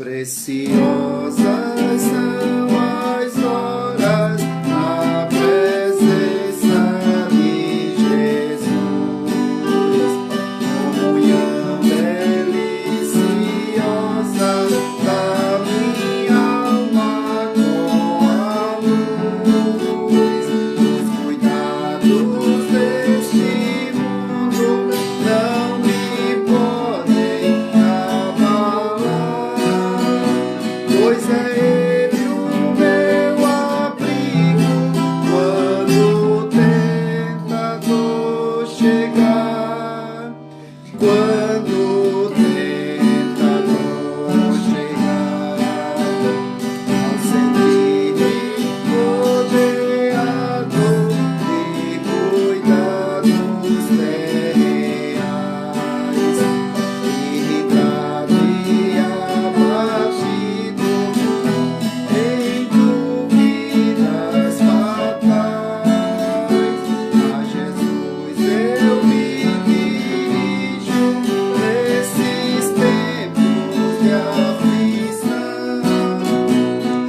Preciosas são as horas na presença de Jesus, comunhão deliciosa da minha alma com a luz. Os cuidados deste mundo não me podem abalar, pois é Ele o meu abrigo quando o tentador chegar. Quando o tentador chegar, ao sentir-me rodeado de cuidados terrenais, irritado e abatido em dúvidas fatais, a Jesus eu me dirijo nesses tempos de aflição.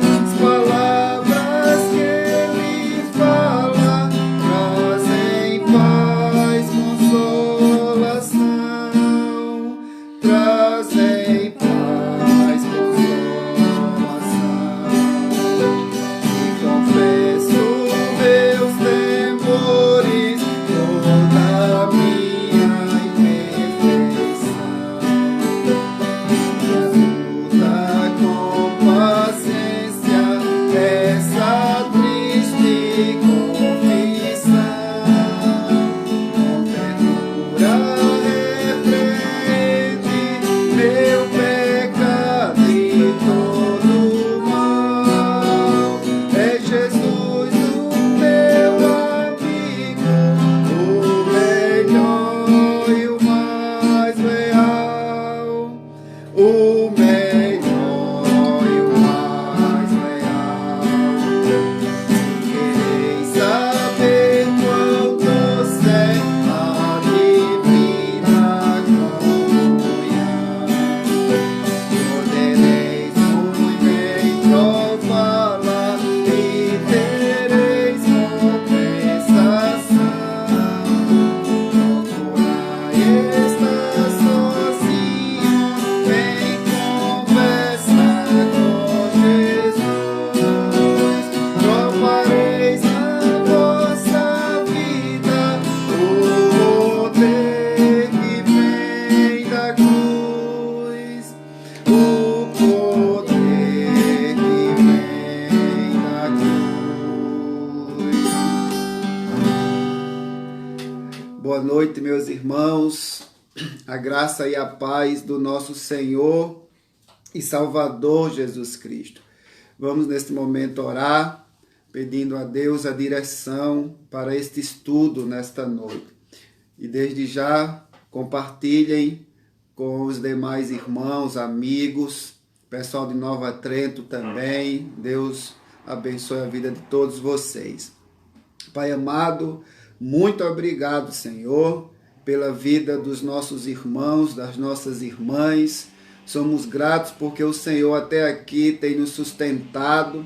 As palavras que Ele fala trazem paz, consolação, trazem paz, consolação. E confesso meus temores, toda minha imperfeição, e ajuda com paciência essa triste confissão. Com ternura repreende meu pecado e todo mal. É Jesus o meu amigo, o melhor e o mais leal. O melhor e o mais leal. Quereis saber quão doce é a divina comunhão, podereis muito bem prová-la e tereis compensação. Procurai estar sozinhos em conversa com Jesus. Provareis na vossa vida o poder que vem da cruz. O poder que vem da cruz. Boa noite, meus irmãos. A graça e a paz do nosso Senhor e Salvador Jesus Cristo. Vamos neste momento orar, pedindo a Deus a direção para este estudo nesta noite. E desde já compartilhem com os demais irmãos, amigos, pessoal de Nova Trento também. Deus abençoe a vida de todos vocês. Pai amado, muito obrigado, Senhor, pela vida dos nossos irmãos, das nossas irmãs. Somos gratos porque o Senhor até aqui tem nos sustentado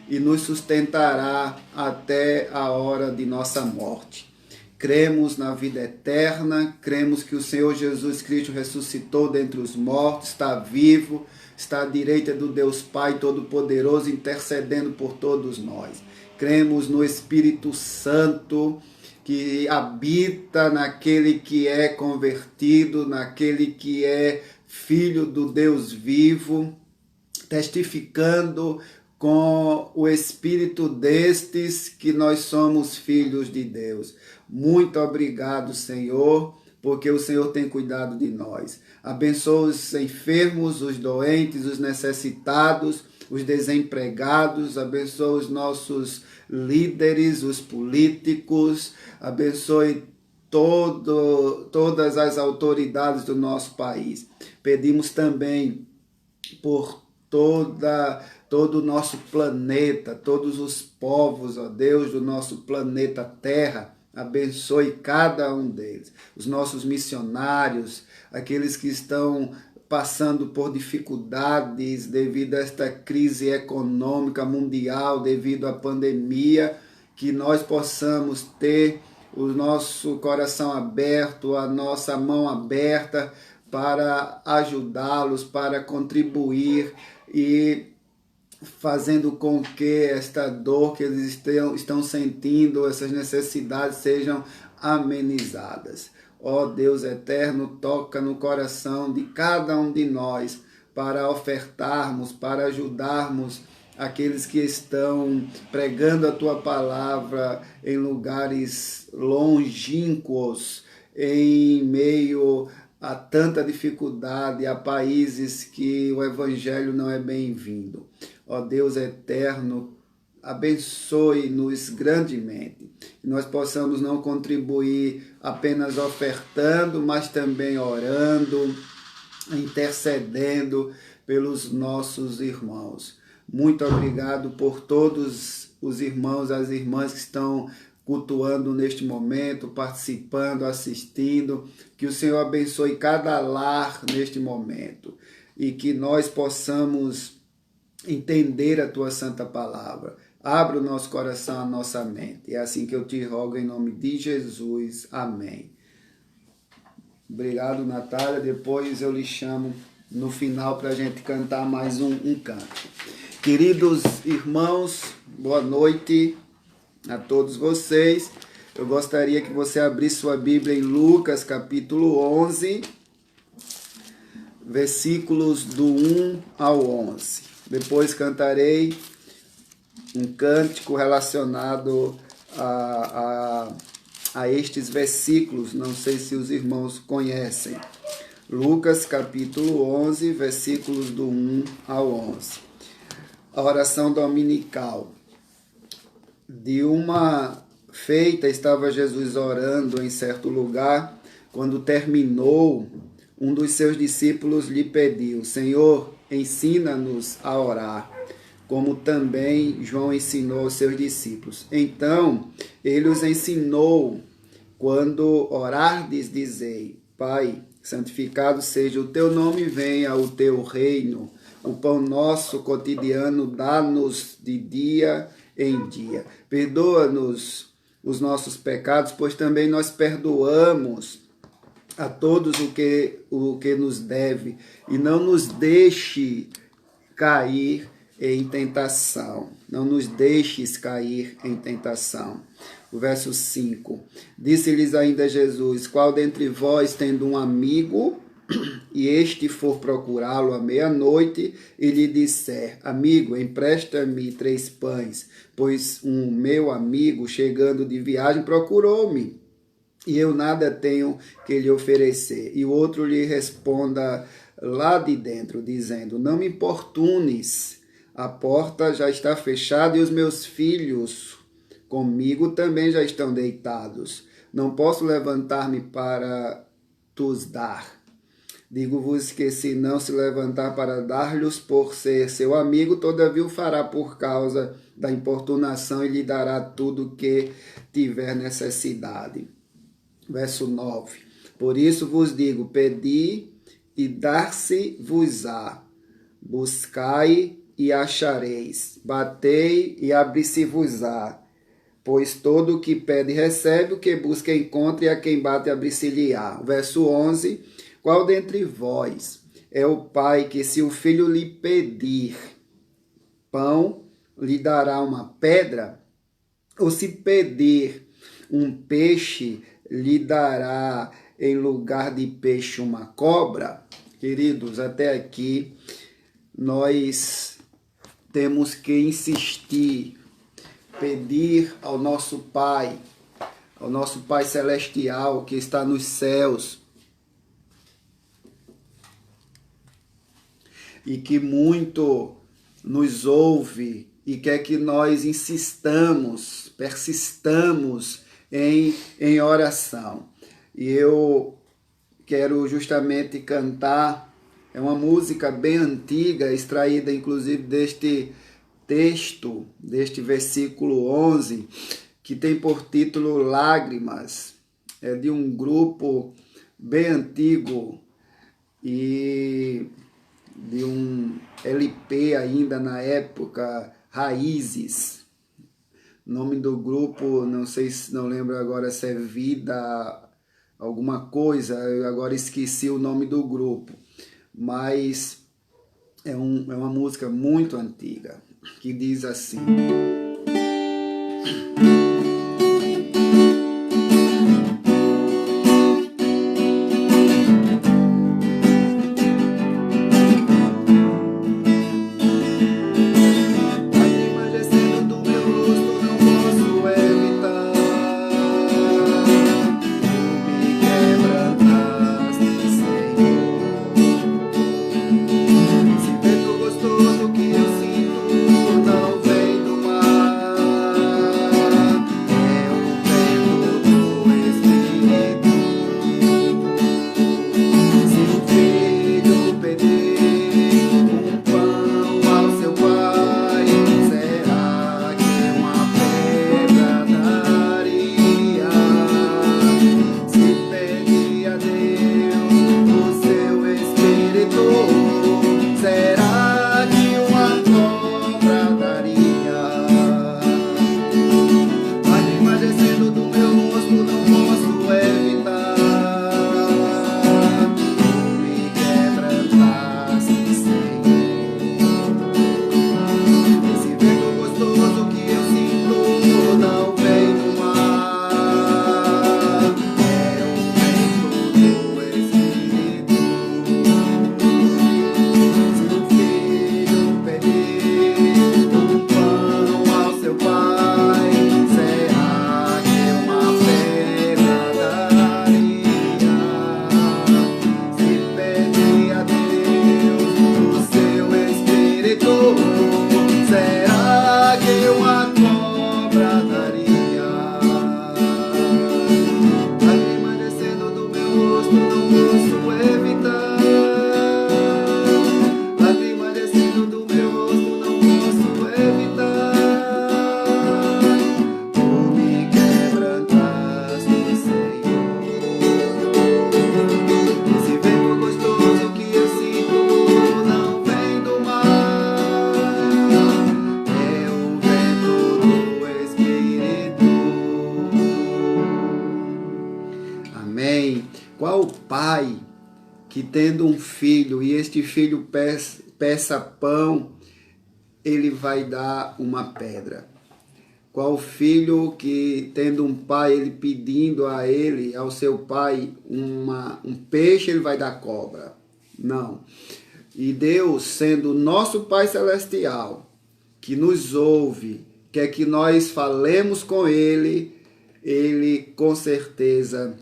e nos sustentará até a hora de nossa morte. Cremos na vida eterna, cremos que o Senhor Jesus Cristo ressuscitou dentre os mortos, está vivo, está à direita do Deus Pai Todo-Poderoso, intercedendo por todos nós. Cremos no Espírito Santo, que habita naquele que é convertido, naquele que é filho do Deus vivo, testificando com o Espírito destes que nós somos filhos de Deus. Muito obrigado, Senhor, porque o Senhor tem cuidado de nós. Abençoa os enfermos, os doentes, os necessitados, os desempregados, abençoa os nossos líderes, os políticos, abençoe todas as autoridades do nosso país. Pedimos também por todo o nosso planeta, todos os povos, ó Deus, do nosso planeta Terra, Abençoe cada um deles. Os nossos missionários, aqueles que estão passando por dificuldades devido a esta crise econômica mundial, devido à pandemia, que nós possamos ter o nosso coração aberto, a nossa mão aberta para ajudá-los, para contribuir e fazendo com que esta dor que eles estão sentindo, essas necessidades sejam amenizadas. Ó Deus eterno, toca no coração de cada um de nós para ofertarmos, para ajudarmos aqueles que estão pregando a Tua palavra em lugares longínquos, em meio a tanta dificuldade, a países que o Evangelho não é bem-vindo. Ó Deus eterno, abençoe-nos grandemente. Que nós possamos não contribuir apenas ofertando, mas também orando, intercedendo pelos nossos irmãos. Muito obrigado por todos os irmãos, as irmãs que estão cultuando neste momento, participando, assistindo. Que o Senhor abençoe cada lar neste momento e que nós possamos entender a Tua santa palavra. Abra o nosso coração, a nossa mente. É assim que eu te rogo em nome de Jesus. Amém. Obrigado, Natália. Depois eu lhe chamo no final para a gente cantar mais um canto. Queridos irmãos, boa noite a todos vocês. Eu gostaria que você abrisse sua Bíblia em Lucas, capítulo 11, versículos do 1 ao 11. Depois cantarei um cântico relacionado a estes versículos. Não sei se os irmãos conhecem. Lucas, capítulo 11, versículos do 1 ao 11. A oração dominical. De uma feita estava Jesus orando em certo lugar. Quando terminou, um dos seus discípulos lhe pediu: Senhor, ensina-nos a orar, como também João ensinou aos seus discípulos. Então, ele os ensinou: quando orardes, dizei: Pai, santificado seja o teu nome, venha o teu reino. O pão nosso cotidiano dá-nos de dia em dia. Perdoa-nos os nossos pecados, pois também nós perdoamos a todos o que nos deve, e não nos deixe cair em tentação. Não nos deixes cair em tentação. O verso 5. Disse-lhes ainda Jesus: Qual dentre vós, tendo um amigo, e este for procurá-lo à meia-noite, e lhe disser: Amigo, empresta-me 3 pães, pois um meu amigo, chegando de viagem, procurou-me, e eu nada tenho que lhe oferecer. E o outro lhe responda lá de dentro, dizendo: Não me importunes, a porta já está fechada e os meus filhos comigo também já estão deitados. Não posso levantar-me para tus dar. Digo-vos que se não se levantar para dar-lhes por ser seu amigo, todavia o fará por causa da importunação e lhe dará tudo que tiver necessidade. Verso 9. Por isso vos digo: pedi e dar-se-vos-á, buscai e achareis, batei e abri-se-vos-á. Pois todo o que pede recebe, o que busca encontra, e a quem bate abrir-se-lhe-á. Verso 11. Qual dentre vós é o pai que, se o filho lhe pedir pão, lhe dará uma pedra? Ou se pedir um peixe, lhe dará em lugar de peixe uma cobra? Queridos, até aqui nós temos que insistir, pedir ao nosso Pai Celestial que está nos céus, e que muito nos ouve e quer que nós insistamos, persistamos em oração. E eu quero justamente cantar, é uma música bem antiga, extraída inclusive deste texto, deste versículo 11, que tem por título Lágrimas. É de um grupo bem antigo e de um LP ainda na época, Raízes. O nome do grupo, não sei, não lembro agora se é Vida alguma coisa, eu agora esqueci o nome do grupo, mas é uma música muito antiga, que diz assim: Qual pai que tendo um filho e este filho peça pão, ele vai dar uma pedra? Qual filho que tendo um pai, ele pedindo a ele, ao seu pai, um peixe, ele vai dar cobra? Não. E Deus, sendo nosso Pai Celestial, que nos ouve, quer que nós falemos com Ele, Ele com certeza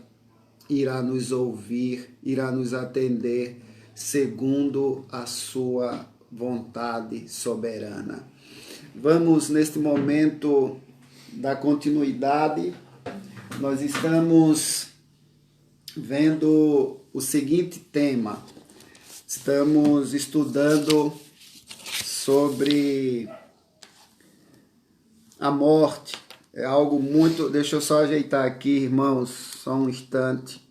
irá nos ouvir, irá nos atender segundo a sua vontade soberana. Vamos, neste momento, dar continuidade. Nós estamos vendo o seguinte tema. Estamos estudando sobre a morte. É algo muito... Deixa eu só ajeitar aqui, irmãos, só um instante.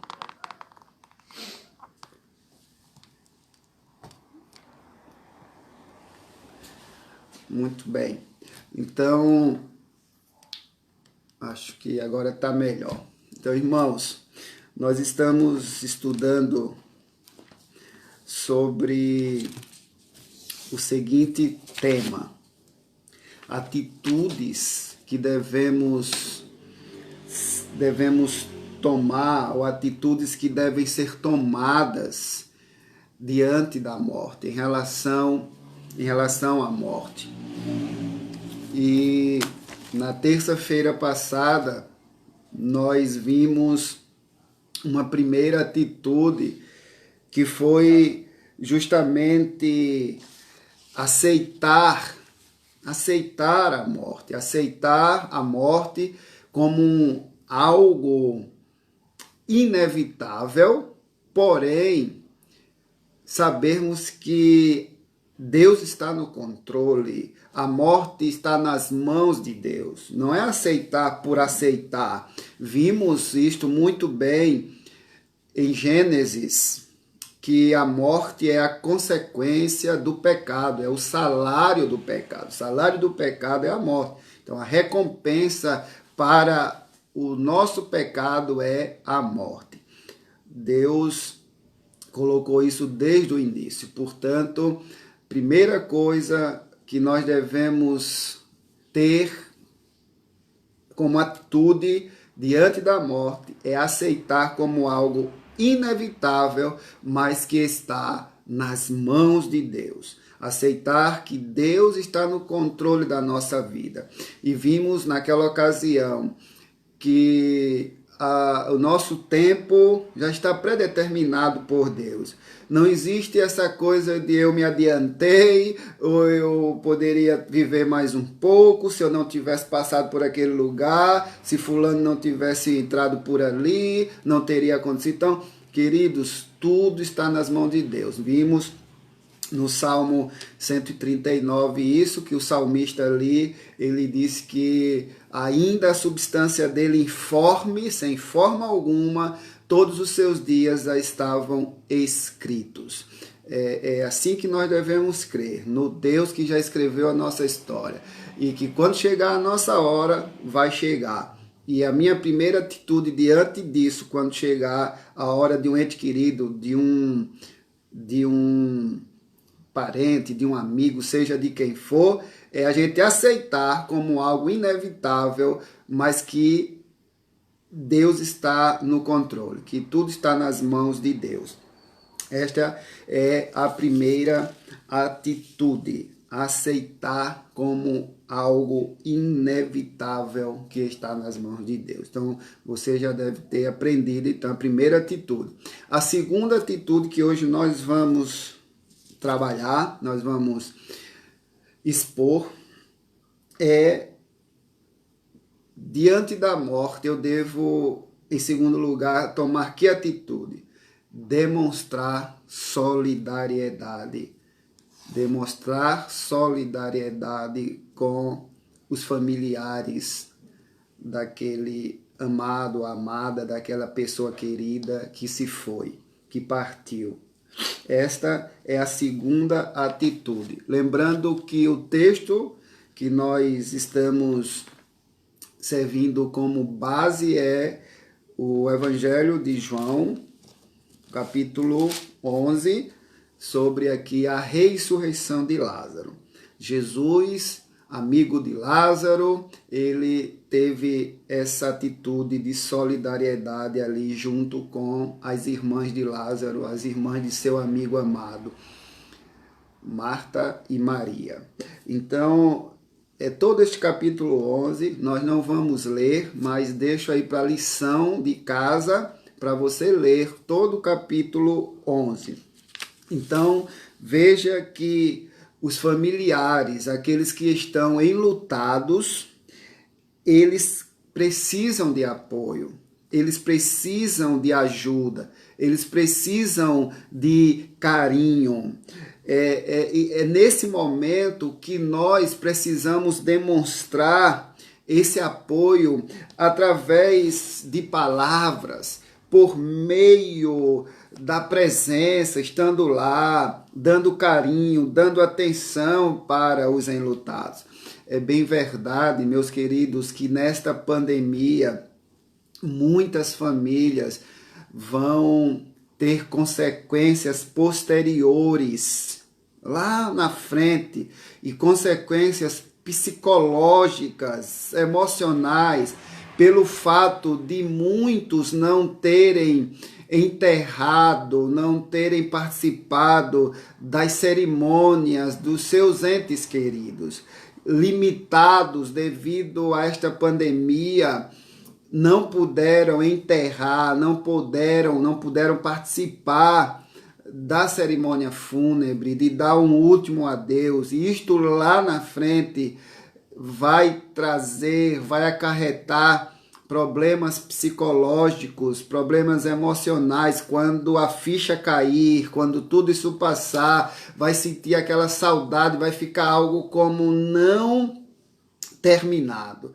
Muito bem. Então, acho que agora está melhor. Então, irmãos, nós estamos estudando sobre o seguinte tema: atitudes que devemos tomar, ou atitudes que devem ser tomadas diante da morte, em relação à morte. E na terça-feira passada nós vimos uma primeira atitude que foi justamente aceitar a morte como algo inevitável, porém sabermos que Deus está no controle, a morte está nas mãos de Deus. Não é aceitar por aceitar. Vimos isto muito bem em Gênesis, que a morte é a consequência do pecado, é o salário do pecado. O salário do pecado é a morte. Então, a recompensa para o nosso pecado é a morte. Deus colocou isso desde o início. Portanto, primeira coisa que nós devemos ter como atitude diante da morte é aceitar como algo inevitável, mas que está nas mãos de Deus. Aceitar que Deus está no controle da nossa vida. E vimos naquela ocasião que o nosso tempo já está predeterminado por Deus. Não existe essa coisa de eu me adiantei, ou eu poderia viver mais um pouco, se eu não tivesse passado por aquele lugar, se fulano não tivesse entrado por ali, não teria acontecido. Então, queridos, tudo está nas mãos de Deus. Vimos no Salmo 139 isso, que o salmista ali, ele disse que ainda a substância dele informe, sem forma alguma, todos os seus dias já estavam escritos. É assim que nós devemos crer, no Deus que já escreveu a nossa história. E que quando chegar a nossa hora, vai chegar. E a minha primeira atitude diante disso, quando chegar a hora de um ente querido, de um parente, de um amigo, seja de quem for, é a gente aceitar como algo inevitável, mas que Deus está no controle, que tudo está nas mãos de Deus. Esta é a primeira atitude, aceitar como algo inevitável que está nas mãos de Deus. Então, você já deve ter aprendido, então, a primeira atitude. A segunda atitude que hoje nós vamos trabalhar, nós vamos expor, é diante da morte eu devo, em segundo lugar, tomar que atitude? Demonstrar solidariedade. Demonstrar solidariedade com os familiares daquele amado, amada, daquela pessoa querida que se foi, que partiu. Esta é a segunda atitude. Lembrando que o texto que nós estamos servindo como base é o Evangelho de João, capítulo 11, sobre aqui a ressurreição de Lázaro. Jesus, amigo de Lázaro, ele teve essa atitude de solidariedade ali junto com as irmãs de Lázaro, as irmãs de seu amigo amado, Marta e Maria. Então, todo este capítulo 11, nós não vamos ler, mas deixo aí para a lição de casa, para você ler todo o capítulo 11. Então, veja que os familiares, aqueles que estão enlutados, eles precisam de apoio, eles precisam de ajuda, eles precisam de carinho. É nesse momento que nós precisamos demonstrar esse apoio através de palavras, por meio da presença, estando lá, dando carinho, dando atenção para os enlutados. É bem verdade, meus queridos, que nesta pandemia muitas famílias vão ter consequências posteriores lá na frente e consequências psicológicas, emocionais, pelo fato de muitos não terem enterrado, não terem participado das cerimônias dos seus entes queridos, limitados devido a esta pandemia, não puderam enterrar, não puderam participar da cerimônia fúnebre, de dar um último adeus. E isto lá na frente vai acarretar problemas psicológicos, problemas emocionais, quando a ficha cair, quando tudo isso passar, vai sentir aquela saudade, vai ficar algo como não terminado,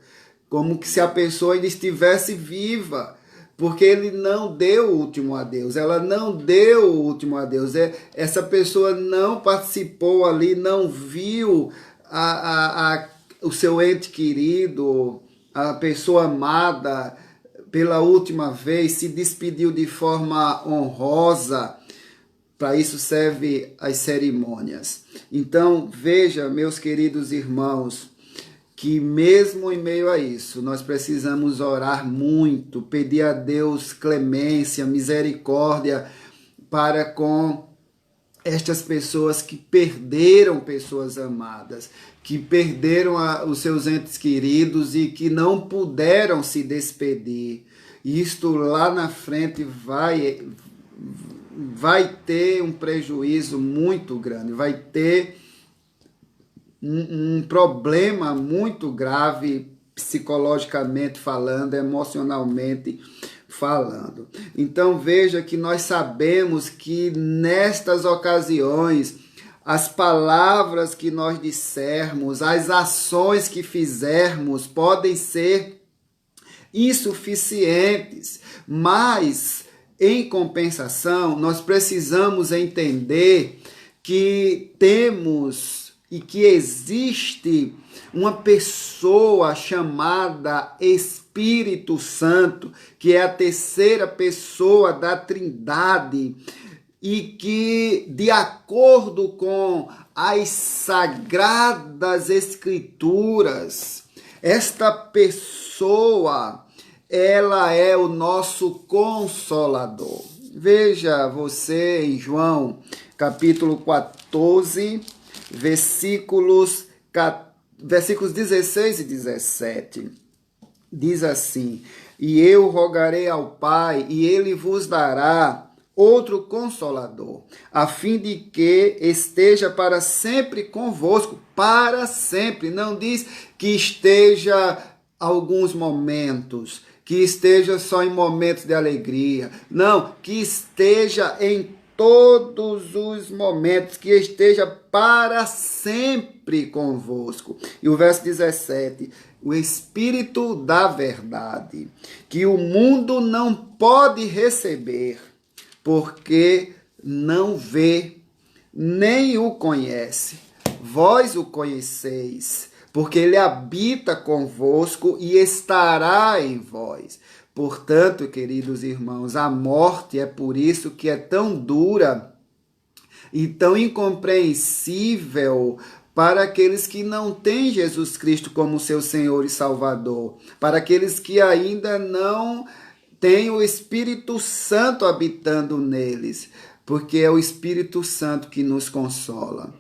como que se a pessoa ainda estivesse viva, porque ele não deu o último adeus, ela não deu o último adeus, essa pessoa não participou ali, não viu o seu ente querido, a pessoa amada pela última vez, se despediu de forma honrosa. Para isso serve as cerimônias. Então, veja, meus queridos irmãos, que mesmo em meio a isso, nós precisamos orar muito, pedir a Deus clemência, misericórdia para com estas pessoas que perderam pessoas amadas, que perderam os seus entes queridos e que não puderam se despedir. Isto lá na frente vai ter um prejuízo muito grande, vai ter um problema muito grave, psicologicamente falando, emocionalmente falando. Então veja que nós sabemos que nestas ocasiões, as palavras que nós dissermos, as ações que fizermos podem ser insuficientes, mas em compensação, nós precisamos entender que temos e que existe uma pessoa chamada Espírito Santo, que é a terceira pessoa da Trindade, e que, de acordo com as Sagradas Escrituras, esta pessoa, ela é o nosso Consolador. Veja você em João, capítulo 14, versículos 16 e 17. Diz assim: e eu rogarei ao Pai, e ele vos dará outro Consolador, a fim de que esteja para sempre convosco, para sempre. Não diz que esteja alguns momentos, que esteja só em momentos de alegria. Não, que esteja em todos os momentos, que esteja para sempre convosco. E o verso 17, o Espírito da verdade, que o mundo não pode receber, porque não vê, nem o conhece. Vós o conheceis, porque ele habita convosco e estará em vós. Portanto, queridos irmãos, a morte é por isso que é tão dura e tão incompreensível para aqueles que não têm Jesus Cristo como seu Senhor e Salvador, para aqueles que ainda não têm o Espírito Santo habitando neles, porque é o Espírito Santo que nos consola.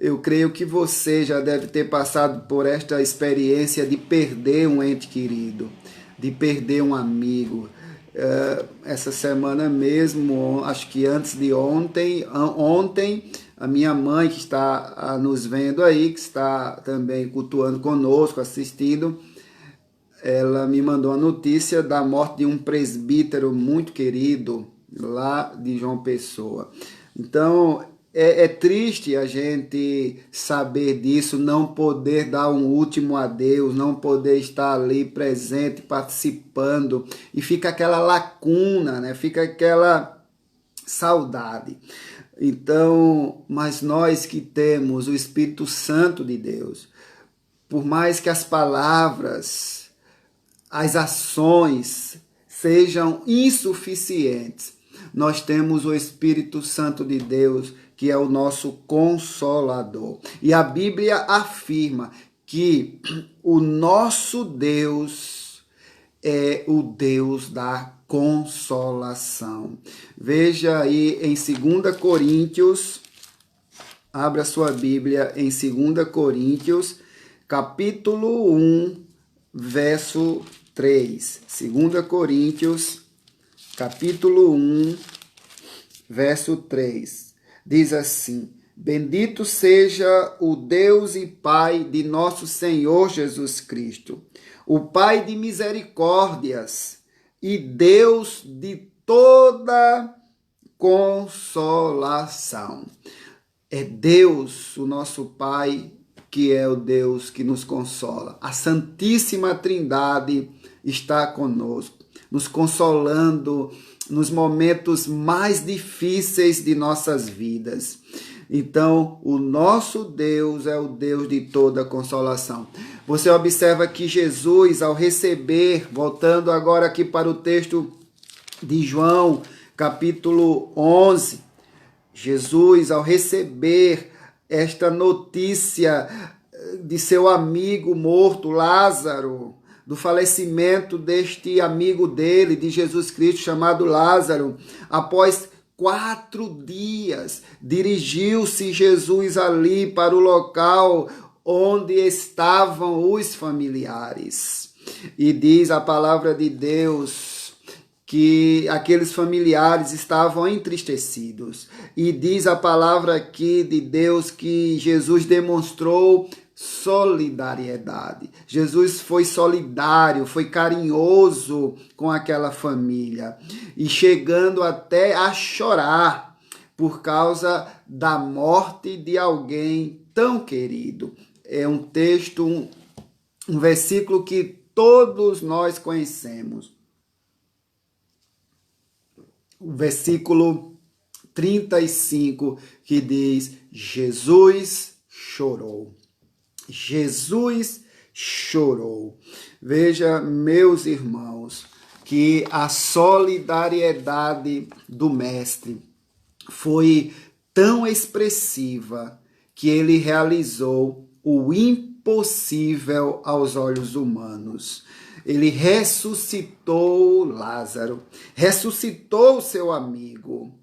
Eu creio que você já deve ter passado por esta experiência de perder um ente querido, de perder um amigo. Essa semana mesmo, acho que antes de ontem, a minha mãe, que está nos vendo aí, que está também cultuando conosco, assistindo, ela me mandou a notícia da morte de um presbítero muito querido lá de João Pessoa. Então, é triste a gente saber disso, não poder dar um último adeus, não poder estar ali presente, participando, e fica aquela lacuna, né? Fica aquela saudade. Então, mas nós que temos o Espírito Santo de Deus, por mais que as palavras, as ações sejam insuficientes, nós temos o Espírito Santo de Deus, que é o nosso Consolador. E a Bíblia afirma que o nosso Deus é o Deus da consolação. Veja aí em 2 Coríntios, abra sua Bíblia em 2 Coríntios, capítulo 1, verso 3. 2 Coríntios, capítulo 1, verso 3. Diz assim: Bendito seja o Deus e Pai de nosso Senhor Jesus Cristo, o Pai de misericórdias e Deus de toda consolação. É Deus, o nosso Pai, que é o Deus que nos consola. A Santíssima Trindade está conosco, nos consolando nos momentos mais difíceis de nossas vidas. Então, o nosso Deus é o Deus de toda consolação. Você observa que Jesus, ao receber, voltando agora aqui para o texto de João, capítulo 11, Jesus, ao receber esta notícia de seu amigo morto, Lázaro, do falecimento deste amigo dele, de Jesus Cristo, chamado Lázaro, após 4 dias, dirigiu-se Jesus ali para o local onde estavam os familiares. E diz a palavra de Deus que aqueles familiares estavam entristecidos. E diz a palavra aqui de Deus que Jesus demonstrou solidariedade. Jesus foi solidário, foi carinhoso com aquela família e chegando até a chorar por causa da morte de alguém tão querido. É um texto, um versículo que todos nós conhecemos. O versículo 35 que diz: Jesus chorou. Jesus chorou. Veja, meus irmãos, que a solidariedade do Mestre foi tão expressiva que ele realizou o impossível aos olhos humanos. Ele ressuscitou Lázaro, ressuscitou seu amigo.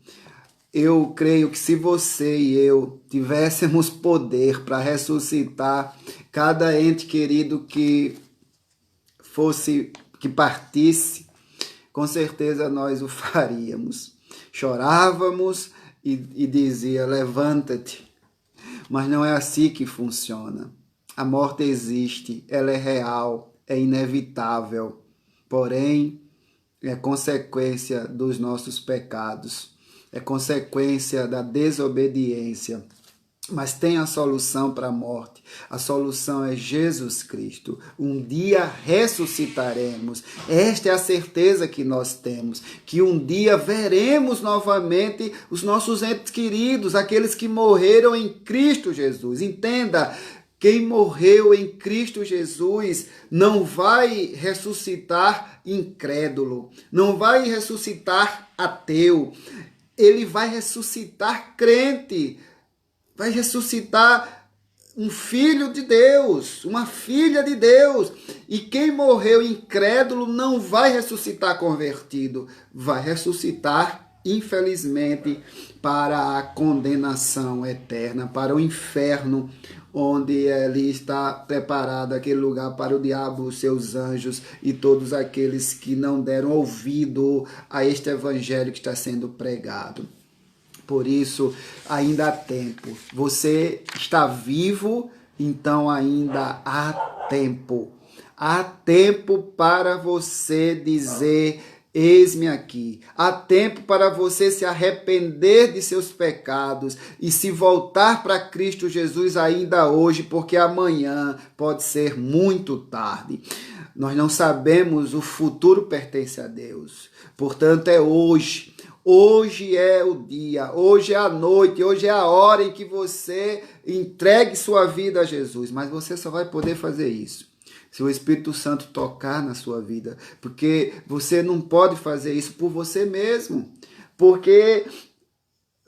Eu creio que se você e eu tivéssemos poder para ressuscitar cada ente querido que partisse, com certeza nós o faríamos. Chorávamos e dizia: levanta-te. Mas não é assim que funciona. A morte existe, ela é real, é inevitável, porém é consequência dos nossos pecados. É consequência da desobediência. Mas tem a solução para a morte. A solução é Jesus Cristo. Um dia ressuscitaremos. Esta é a certeza que nós temos. Que um dia veremos novamente os nossos entes queridos, aqueles que morreram em Cristo Jesus. Entenda, quem morreu em Cristo Jesus não vai ressuscitar incrédulo, não vai ressuscitar ateu. Ele vai ressuscitar crente, vai ressuscitar um filho de Deus, uma filha de Deus. E quem morreu incrédulo não vai ressuscitar convertido, vai ressuscitar, infelizmente, para a condenação eterna, para o inferno, onde ali está preparado aquele lugar para o diabo, os seus anjos e todos aqueles que não deram ouvido a este evangelho que está sendo pregado. Por isso, ainda há tempo. Você está vivo, então ainda há tempo. Há tempo para você dizer: eis-me aqui. Há tempo para você se arrepender de seus pecados e se voltar para Cristo Jesus ainda hoje, porque amanhã pode ser muito tarde. Nós não sabemos, o futuro pertence a Deus. Portanto, é hoje. Hoje é o dia, hoje é a noite, hoje é a hora em que você entregue sua vida a Jesus. Mas você só vai poder fazer isso se o Espírito Santo tocar na sua vida, porque você não pode fazer isso por você mesmo, porque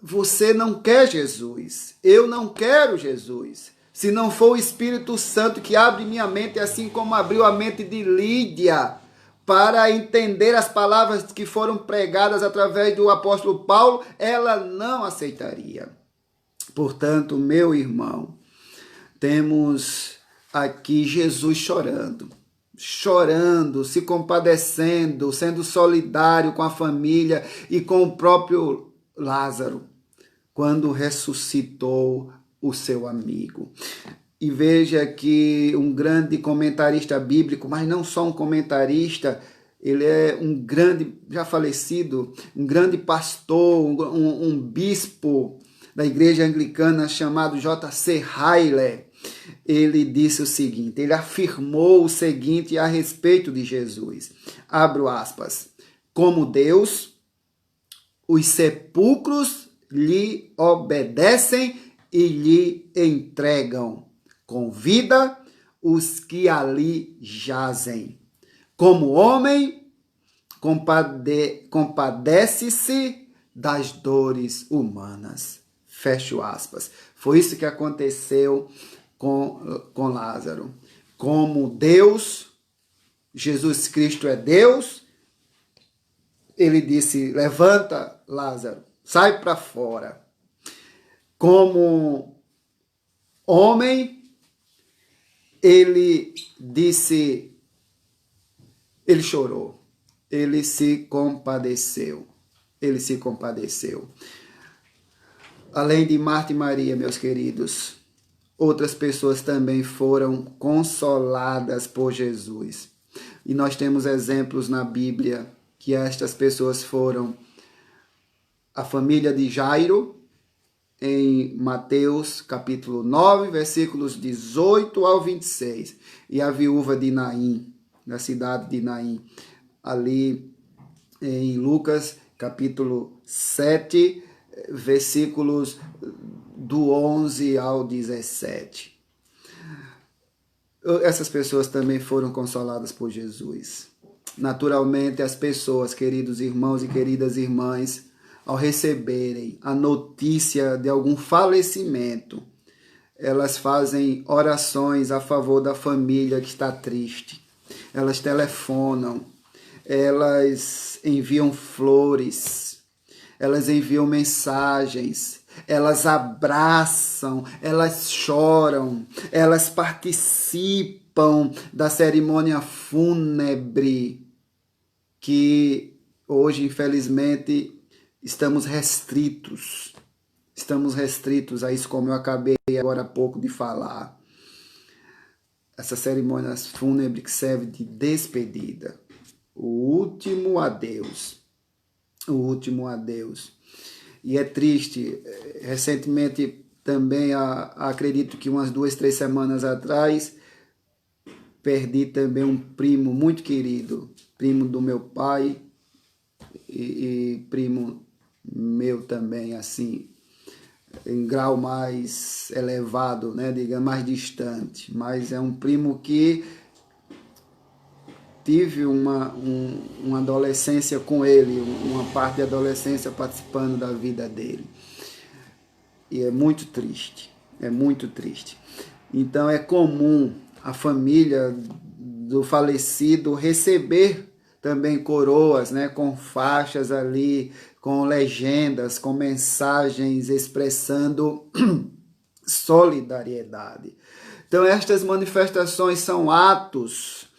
você não quer Jesus, eu não quero Jesus. Se não for o Espírito Santo que abre minha mente, assim como abriu a mente de Lídia, para entender as palavras que foram pregadas através do apóstolo Paulo, ela não aceitaria. Portanto, meu irmão, temos aqui Jesus chorando, se compadecendo, sendo solidário com a família e com o próprio Lázaro, quando ressuscitou o seu amigo. E veja que um grande comentarista bíblico, mas não só um comentarista, ele é um grande, já falecido, um grande pastor, um bispo da igreja anglicana chamado J.C. Ryle. Ele disse o seguinte, ele afirmou o seguinte a respeito de Jesus, abro aspas, como Deus, os sepulcros lhe obedecem e lhe entregam com vida os que ali jazem. Como homem, compadece-se das dores humanas. Fecho aspas. Foi isso que aconteceu com Lázaro. Como Deus, Jesus Cristo é Deus, ele disse, levanta, Lázaro, sai para fora. Como homem, ele disse, ele chorou, ele se compadeceu. Ele se compadeceu. Além de Marta e Maria, meus queridos, outras pessoas também foram consoladas por Jesus. E nós temos exemplos na Bíblia que estas pessoas foram a família de Jairo, em Mateus capítulo 9, versículos 18 ao 26, e a viúva de Naim, da cidade de Naim, ali em Lucas capítulo 7, versículos do 11 ao 17. Essas pessoas também foram consoladas por Jesus. Naturalmente, as pessoas, queridos irmãos e queridas irmãs, ao receberem a notícia de algum falecimento, elas fazem orações a favor da família que está triste. Elas telefonam, elas enviam flores, elas enviam mensagens, elas abraçam, elas choram, elas participam da cerimônia fúnebre que hoje, infelizmente, estamos restritos a isso, como eu acabei agora há pouco de falar. Essa cerimônia fúnebre que serve de despedida, o último adeus. E é triste, recentemente também, acredito que umas 2, 3 semanas atrás, perdi também um primo muito querido, primo do meu pai e primo meu também, assim, em grau mais elevado, né, digamos, mais distante, mas é um primo que tive uma adolescência com ele, uma parte da adolescência participando da vida dele. E é muito triste. Então é comum a família do falecido receber também coroas, né, com faixas ali, com legendas, com mensagens expressando solidariedade. Então estas manifestações são atos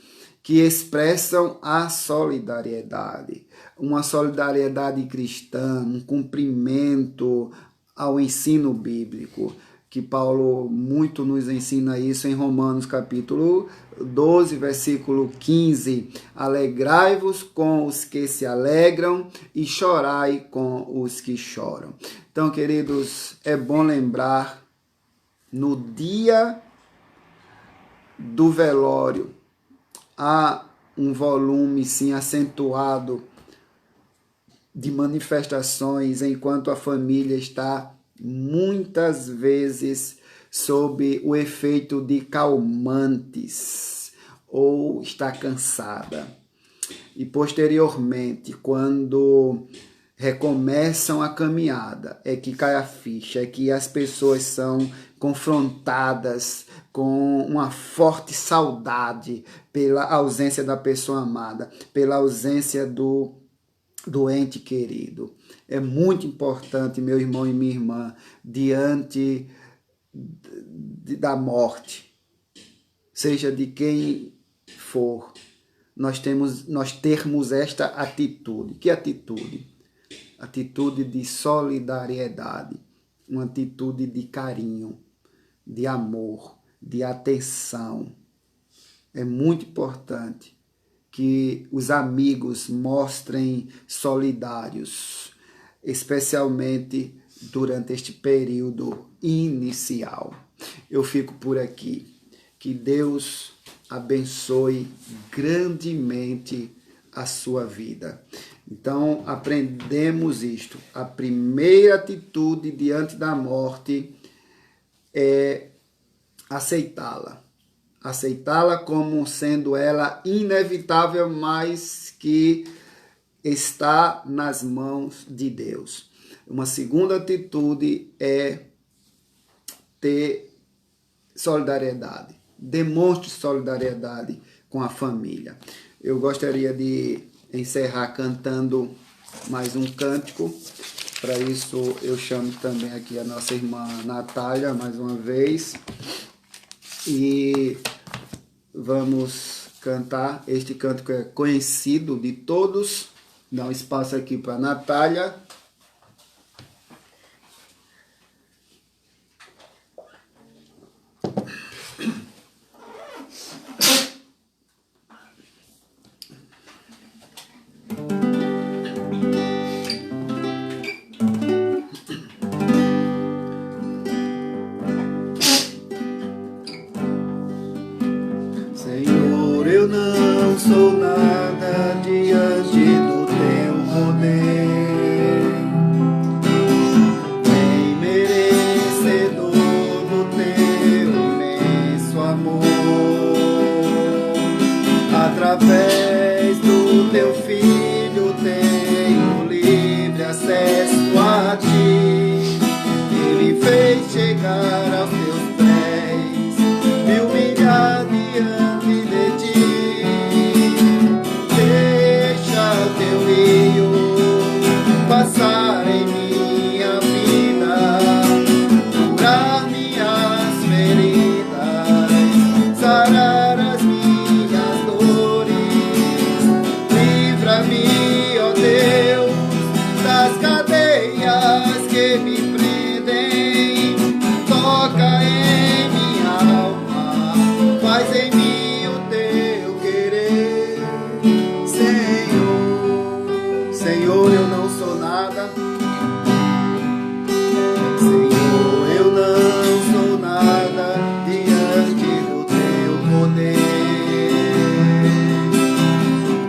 que expressam a solidariedade, uma solidariedade cristã, um cumprimento ao ensino bíblico, que Paulo muito nos ensina isso em Romanos capítulo 12, versículo 15. Alegrai-vos com os que se alegram e chorai com os que choram. Então, queridos, é bom lembrar, no dia do velório, há um volume, sim, acentuado de manifestações, enquanto a família está muitas vezes sob o efeito de calmantes ou está cansada. E posteriormente, quando recomeçam a caminhada, é que cai a ficha, é que as pessoas são confrontadas com uma forte saudade pela ausência da pessoa amada, pela ausência do ente querido. É muito importante, meu irmão e minha irmã, diante da morte, seja de quem for, nós termos esta atitude. Que atitude? Atitude de solidariedade. uma atitude de carinho, de amor, de atenção. É muito importante que os amigos mostrem solidários, especialmente durante este período inicial. Eu fico por aqui. Que Deus abençoe grandemente a sua vida. Então, aprendemos isto. A primeira atitude diante da morte é aceitá-la. Aceitá-la como sendo ela inevitável, mas que está nas mãos de Deus. Uma segunda atitude é ter solidariedade. Demonstre solidariedade com a família. Eu gostaria de encerrar cantando mais um cântico. Para isso, eu chamo também aqui a nossa irmã Natália, mais uma vez. E vamos cantar. Este cântico é conhecido de todos. Dá um espaço aqui para a Natália. Senhor, eu não sou nada diante do teu poder, nem merecedor do teu imenso amor. Através do teu Filho tenho livre acesso a ti, e me fez chegar aos teus pés, me humilhar diante de ti. Deixa teu rio passar em minha vida, curar minhas feridas, sarar as minhas dores. Livra-me, ó Deus, das cadeias que me prendem. Toca em minha alma, faz em mim o teu querer. Senhor, Senhor, eu não sou nada. Senhor, eu não sou nada diante do teu poder,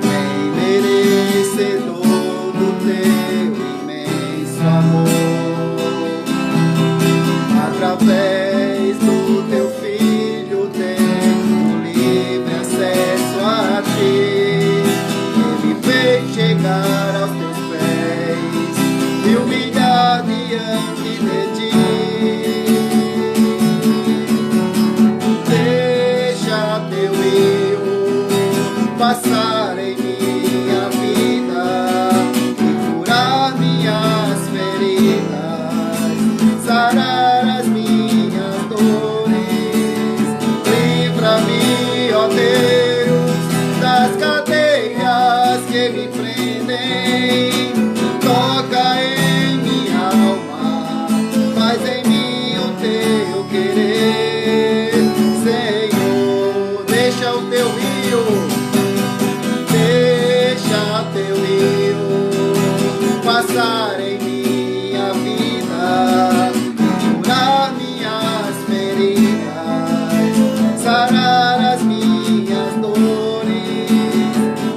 nem merecedor do teu imenso amor. Através do teu Filho tenho livre acesso a ti, ele fez chegar aos teus pés, me humilhar diante de ti. Deixa teu rio passar em minha vida e curar minhas feridas, sarar as minhas dores. Livra-me, ó Deus, das cadeias que me prendem. Toca em minha alma, faz em mim o teu querer. Senhor, deixa o teu rio, deixa teu rio passar em minha vida, curar minhas feridas, sarar as minhas dores.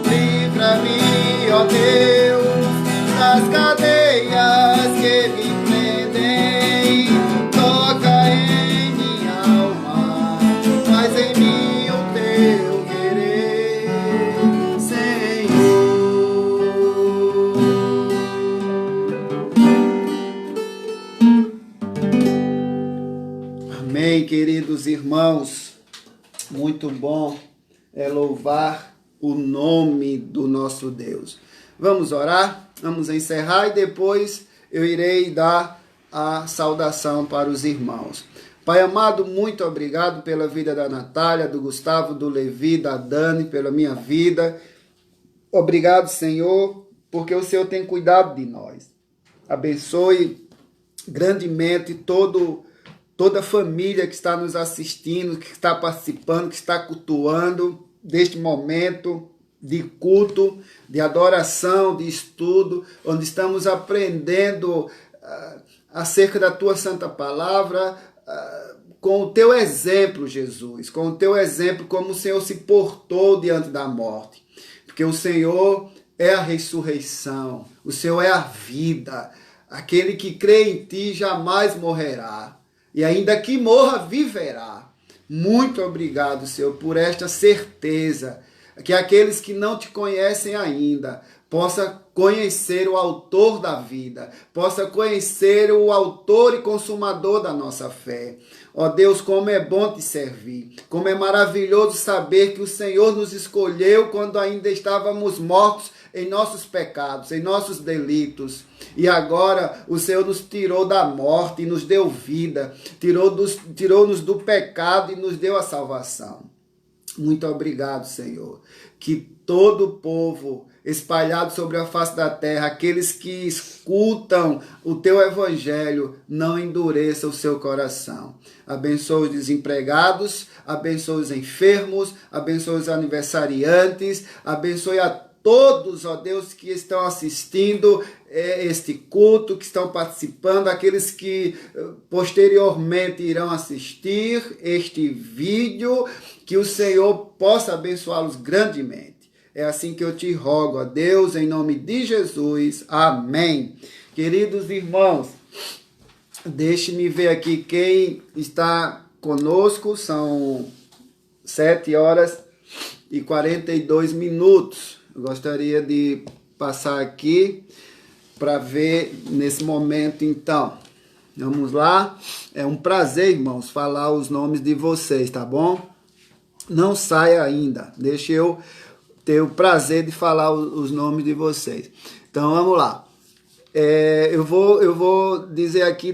Livra-me, ó Deus, das cadeias que me prendem. Toca em minha alma, faz em mim o teu querer. Senhor. Amém, queridos irmãos. Muito bom é louvar o nome do nosso Deus. Vamos orar, vamos encerrar e depois eu irei dar a saudação para os irmãos. Pai amado, muito obrigado pela vida da Natália, do Gustavo, do Levi, da Dani, pela minha vida. Obrigado, Senhor, porque o Senhor tem cuidado de nós. Abençoe grandemente toda a família que está nos assistindo, que está participando, que está cultuando deste momento de culto, de adoração, de estudo, onde estamos aprendendo acerca da tua santa palavra, com o teu exemplo, Jesus, com o teu exemplo, como o Senhor se portou diante da morte. Porque o Senhor é a ressurreição, o Senhor é a vida. Aquele que crê em ti jamais morrerá, e ainda que morra, viverá. Muito obrigado, Senhor, por esta certeza, que aqueles que não te conhecem ainda possam conhecer o autor da vida, possam conhecer o autor e consumador da nossa fé. Ó Deus, como é bom te servir, como é maravilhoso saber que o Senhor nos escolheu quando ainda estávamos mortos em nossos pecados, em nossos delitos. E agora o Senhor nos tirou da morte e nos deu vida, tirou-nos do pecado e nos deu a salvação. Muito obrigado, Senhor, que todo o povo espalhado sobre a face da terra, aqueles que escutam o teu evangelho, não endureça o seu coração. Abençoa os desempregados, abençoa os enfermos, abençoa os aniversariantes, abençoe a todos, ó Deus, que estão assistindo este culto, que estão participando, aqueles que posteriormente irão assistir este vídeo, que o Senhor possa abençoá-los grandemente. É assim que eu te rogo, ó Deus, em nome de Jesus. Amém. Queridos irmãos, deixe-me ver aqui quem está conosco. São 7h42. Eu gostaria de passar aqui para ver nesse momento, então. Vamos lá. É um prazer, irmãos, falar os nomes de vocês, tá bom? Não saia ainda. Deixa eu ter o prazer de falar os nomes de vocês. Então, vamos lá. Eu vou dizer aqui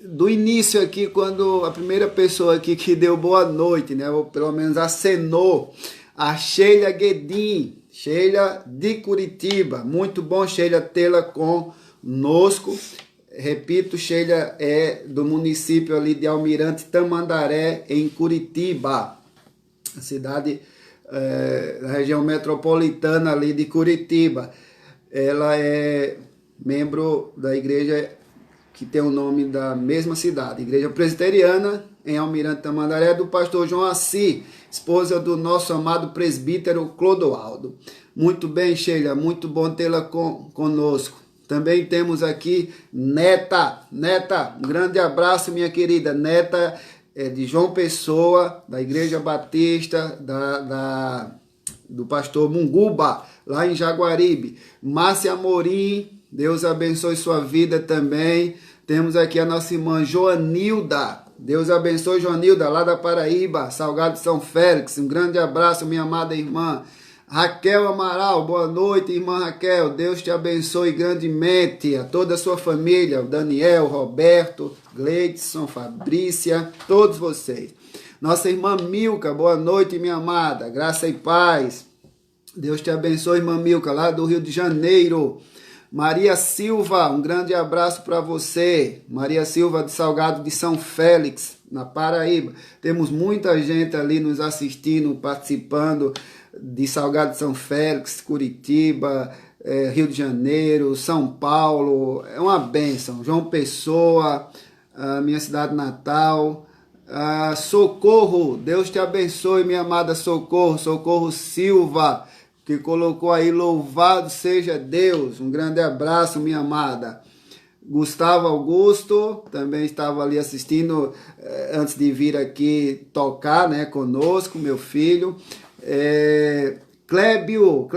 do início aqui, quando a primeira pessoa aqui que deu boa noite, né? Ou pelo menos acenou, a Sheila Guedin, Sheila de Curitiba. Muito bom, Sheila, tê-la conosco. Repito, Sheila é do município ali de Almirante Tamandaré, em Curitiba, a cidade da região metropolitana ali de Curitiba. Ela é membro da igreja que tem o nome da mesma cidade, Igreja Presbiteriana, em Almirante Tamandaré, do pastor João Assi, esposa do nosso amado presbítero Clodoaldo. Muito bem, Sheila, muito bom tê-la conosco. Também temos aqui Neta, um grande abraço, minha querida. Neta é de João Pessoa, da Igreja Batista, do pastor Munguba, lá em Jaguaribe. Márcia Amorim, Deus abençoe sua vida também. Temos aqui a nossa irmã Joanilda. Deus abençoe, Joanilda, lá da Paraíba, Salgado de São Félix. Um grande abraço, minha amada irmã. Raquel Amaral, boa noite, irmã Raquel. Deus te abençoe grandemente. A toda a sua família, o Daniel, Roberto, Gleidson, Fabrícia, todos vocês. Nossa irmã Milka, boa noite, minha amada. Graça e paz. Deus te abençoe, irmã Milka, lá do Rio de Janeiro. Maria Silva, um grande abraço para você. Maria Silva de Salgado de São Félix, na Paraíba. Temos muita gente ali nos assistindo, participando de Salgado de São Félix, Curitiba, Rio de Janeiro, São Paulo. É uma bênção. João Pessoa, a minha cidade natal. Socorro, Deus te abençoe, minha amada Socorro. Socorro Silva, que colocou aí, louvado seja Deus. Um grande abraço, minha amada. Gustavo Augusto também estava ali assistindo antes de vir aqui tocar, né, conosco, meu filho. Clébio,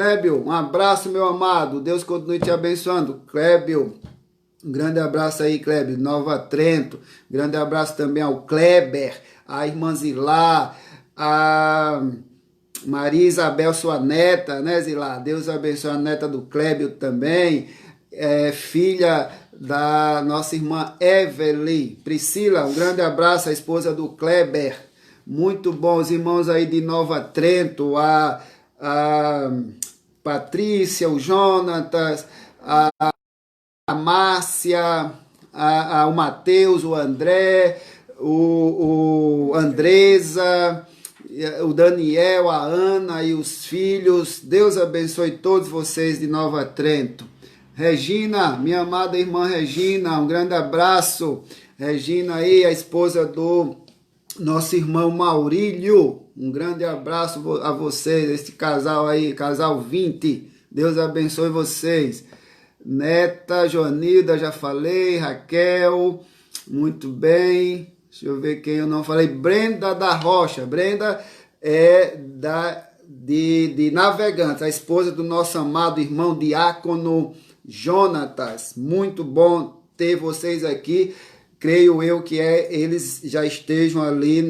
um abraço, meu amado. Deus continue te abençoando. Clébio, um grande abraço aí, Clébio, Nova Trento. Grande abraço também ao Kleber, a irmã Zilá, a Maria Isabel, sua neta, né, Zilá? Deus abençoe a neta do Clébio também. Filha da nossa irmã Evelyn. Priscila, um grande abraço, a esposa do Kleber. Muito bom, os irmãos aí de Nova Trento, a Patrícia, o Jonatas, a Márcia, o Mateus, o André, o Andresa, o Daniel, a Ana e os filhos. Deus abençoe todos vocês de Nova Trento. Regina, minha amada irmã Regina, um grande abraço. Regina aí, a esposa do nosso irmão Maurílio, um grande abraço a vocês, este casal aí, casal 20. Deus abençoe vocês. Neta, Joanilda, já falei, Raquel, muito bem. Deixa eu ver quem eu não falei. Brenda da Rocha. Brenda é de Navegantes, a esposa do nosso amado irmão diácono Jonatas. Muito bom ter vocês aqui. Creio eu que eles já estejam ali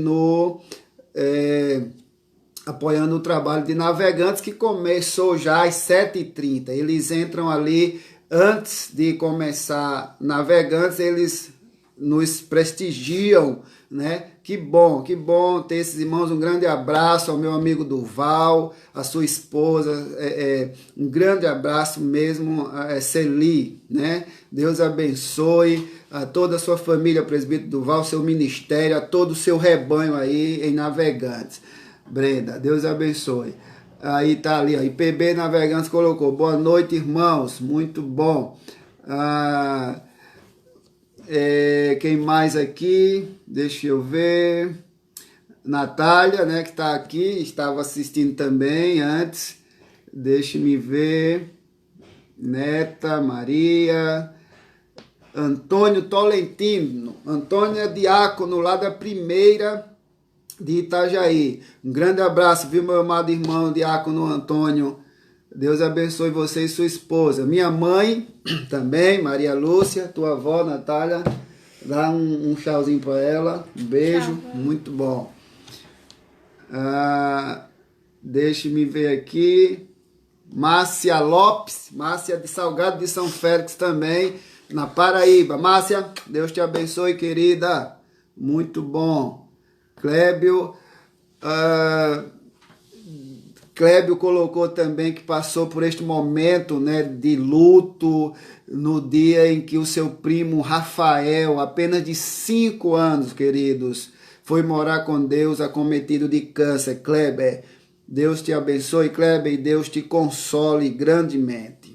apoiando o trabalho de Navegantes, que começou já às 7h30. Eles entram ali antes de começar Navegantes, eles nos prestigiam, né? Que bom ter esses irmãos. Um grande abraço ao meu amigo Duval, a sua esposa, um grande abraço mesmo, Celi, né? Deus abençoe a toda a sua família, presbítero Duval, seu ministério, a todo o seu rebanho aí em Navegantes. Brenda, Deus abençoe. Aí tá ali, ó, IPB Navegantes colocou: boa noite, irmãos, muito bom. Quem mais aqui? Deixa eu ver. Natália, né, que está aqui, estava assistindo também antes. Deixa-me ver. Neta, Maria. Antônio Tolentino. Antônio é diácono lá da primeira de Itajaí. Um grande abraço, viu, meu amado irmão diácono Antônio. Deus abençoe você e sua esposa. Minha mãe também, Maria Lúcia, tua avó, Natália, dá um tchauzinho para ela. Um beijo, tchau, muito bom. Deixe-me ver aqui. Márcia Lopes, Márcia de Salgado de São Félix também, na Paraíba. Márcia, Deus te abençoe, querida. Muito bom. Clébio, Clébio colocou também que passou por este momento, né, de luto no dia em que o seu primo Rafael, apenas de 5 anos, queridos, foi morar com Deus acometido de câncer. Kleber, Deus te abençoe, Kleber, e Deus te console grandemente.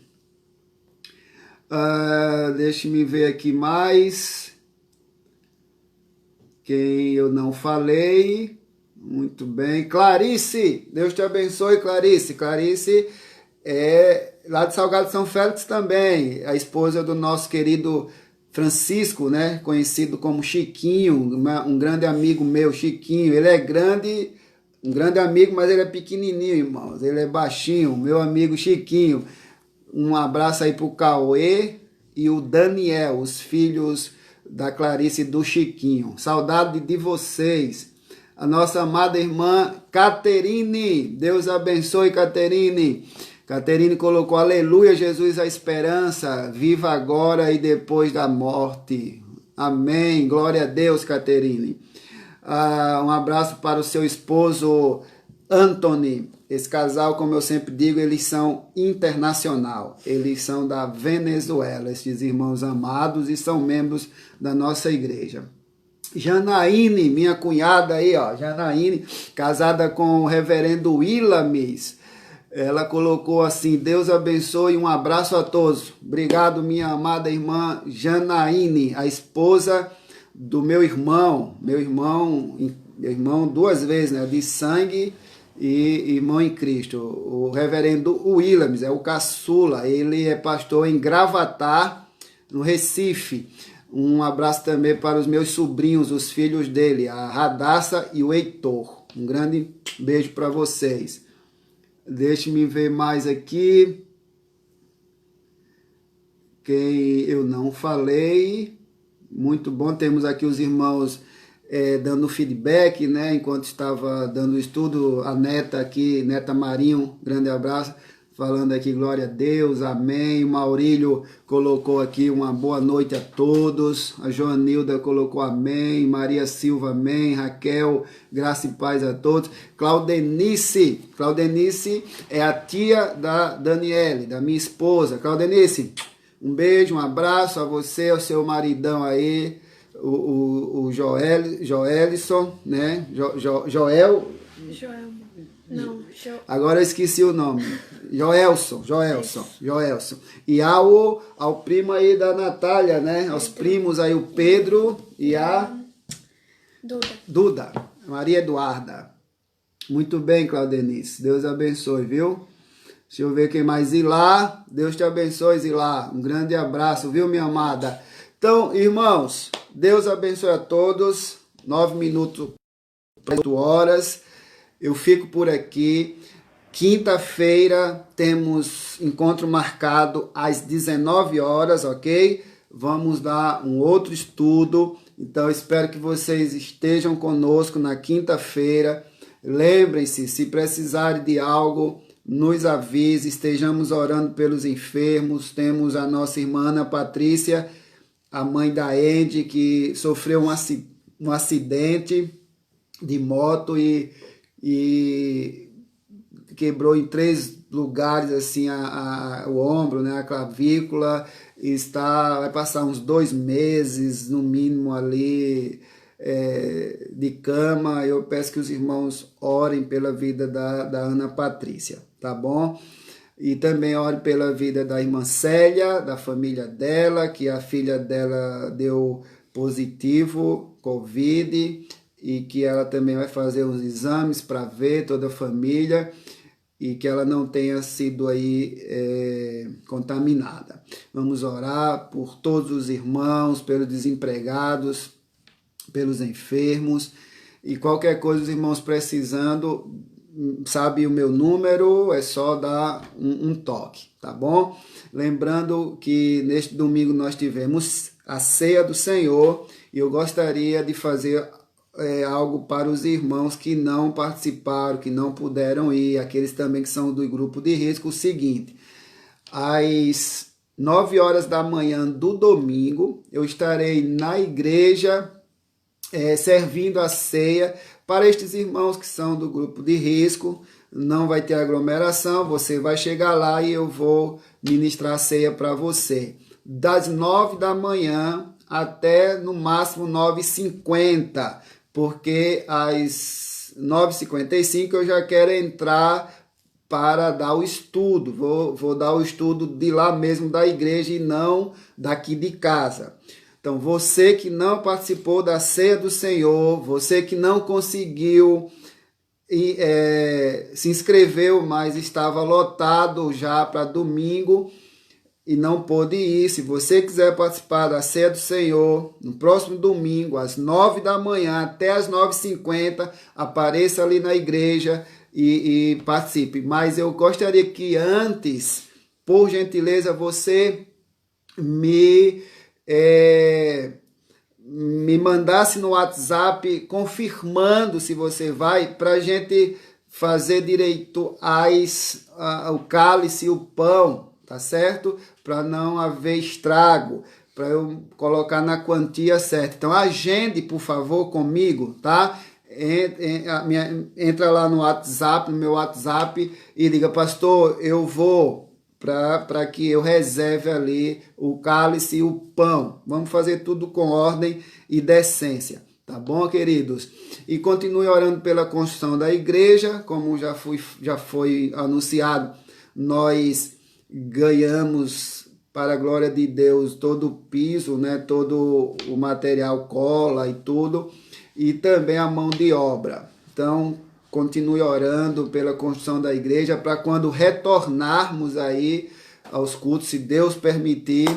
Deixe-me ver aqui mais. Quem eu não falei. Muito bem. Clarice, Deus te abençoe, Clarice. Clarice é lá de Salgado de São Félix também, a esposa do nosso querido Francisco, né? Conhecido como Chiquinho, um grande amigo meu, Chiquinho. Ele é grande, um grande amigo, mas ele é pequenininho, irmãos. Ele é baixinho, meu amigo Chiquinho. Um abraço aí pro Cauê e o Daniel, os filhos da Clarice e do Chiquinho. Saudade de vocês. A nossa amada irmã Caterine, Deus abençoe, Caterine. Caterine colocou: aleluia, Jesus, a esperança, viva agora e depois da morte. Amém, glória a Deus, Caterine. Um abraço para o seu esposo Anthony. Esse casal, como eu sempre digo, eles são internacional. Eles são da Venezuela, esses irmãos amados, e são membros da nossa igreja. Janaíne, minha cunhada aí, ó, Janaíne, casada com o reverendo Willamis. Ela colocou assim: Deus abençoe, um abraço a todos. Obrigado, minha amada irmã Janaíne, a esposa do meu irmão duas vezes, né, de sangue e irmão em Cristo. O reverendo Willamis é o caçula, ele é pastor em Gravatar, no Recife. Um abraço também para os meus sobrinhos, os filhos dele, a Radassa e o Heitor. Um grande beijo para vocês. Deixe-me ver mais aqui. Quem eu não falei. Muito bom, temos aqui os irmãos dando feedback, né? Enquanto estava dando o estudo, a Neta aqui, Neta Marinho, grande abraço. Falando aqui, glória a Deus, amém. O Maurílio colocou aqui uma boa noite a todos. A Joanilda colocou amém. Maria Silva, amém. Raquel, graça e paz a todos. Claudenice é a tia da Daniele, da minha esposa. Claudenice, Um beijo, um abraço a você, ao seu maridão aí, o Joelison, né? Joel. Não, Agora eu esqueci o nome. Joelson. E ao primo aí da Natália, né? Aos primos aí, o Pedro e a Duda. Maria Eduarda. Muito bem, Claudenice. Deus abençoe, viu? Deixa eu ver quem mais. Zilá. Deus te abençoe, Zilá. Um grande abraço, viu, minha amada? Então, irmãos, Deus abençoe a todos. 9 minutos, 8 horas. Eu fico por aqui. Quinta-feira temos encontro marcado às 19 horas, ok? Vamos dar um outro estudo. Então, espero que vocês estejam conosco na quinta-feira. Lembrem-se, se precisarem de algo, nos avise. Estejamos orando pelos enfermos. Temos a nossa irmã Ana Patrícia, a mãe da Andy, que sofreu um acidente de moto e quebrou em 3 lugares assim o ombro, né, a clavícula, vai passar uns 2 meses no mínimo ali de cama. Eu peço que os irmãos orem pela vida da Ana Patrícia, tá bom? E também ore pela vida da irmã Célia, da família dela, que a filha dela deu positivo, Covid, e que ela também vai fazer uns exames para ver toda a família e que ela não tenha sido aí contaminada. Vamos orar por todos os irmãos, pelos desempregados, pelos enfermos e qualquer coisa, os irmãos precisando, sabe o meu número, é só dar um toque, tá bom? Lembrando que neste domingo nós tivemos a ceia do Senhor e eu gostaria de fazer algo para os irmãos que não participaram, que não puderam ir, aqueles também que são do grupo de risco. O seguinte, às 9 horas da manhã do domingo, eu estarei na igreja servindo a ceia para estes irmãos que são do grupo de risco. Não vai ter aglomeração, você vai chegar lá e eu vou ministrar a ceia para você. Das 9 da manhã até no máximo 9h50, porque às 9h55 eu já quero entrar para dar o estudo. Vou dar o estudo de lá mesmo da igreja e não daqui de casa. Então, você que não participou da ceia do Senhor, você que não conseguiu se inscreveu, mas estava lotado já para domingo e não pôde ir. Se você quiser participar da ceia do Senhor, no próximo domingo, às 9 da manhã até às 9h50, apareça ali na igreja e participe. Mas eu gostaria que antes, por gentileza, você me mandasse no WhatsApp confirmando se você vai, para a gente fazer direito o cálice e o pão, tá certo? Para não haver estrago, para eu colocar na quantia certa. Então agende, por favor, comigo, tá? Entra lá no WhatsApp, no meu WhatsApp e diga: pastor, eu vou, para que eu reserve ali o cálice e o pão. Vamos fazer tudo com ordem e decência, tá bom, queridos? E continue orando pela construção da igreja, como já foi anunciado. Nós ganhamos, para a glória de Deus, todo o piso, né, todo o material, cola e tudo, e também a mão de obra. Então, continue orando pela construção da igreja, para quando retornarmos aí aos cultos, se Deus permitir,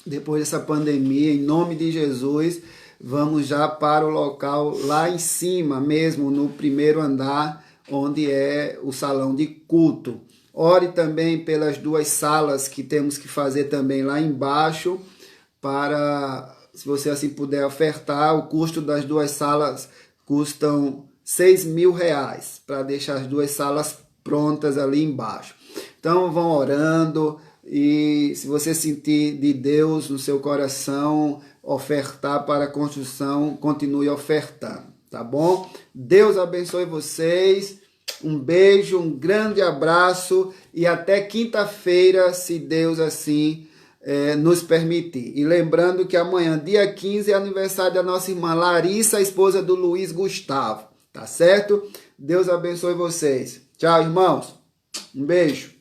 depois dessa pandemia, em nome de Jesus, vamos já para o local lá em cima mesmo, no primeiro andar, onde é o salão de culto. Ore também pelas 2 salas que temos que fazer também lá embaixo, para, se você assim puder ofertar, o custo das 2 salas custam R$6.000, para deixar as 2 salas prontas ali embaixo. Então vão orando, e se você sentir de Deus no seu coração ofertar para a construção, continue ofertando, tá bom? Deus abençoe vocês. Um beijo, um grande abraço e até quinta-feira, se Deus assim nos permitir. E lembrando que amanhã, dia 15, é aniversário da nossa irmã Larissa, a esposa do Luiz Gustavo. Tá certo? Deus abençoe vocês. Tchau, irmãos. Um beijo.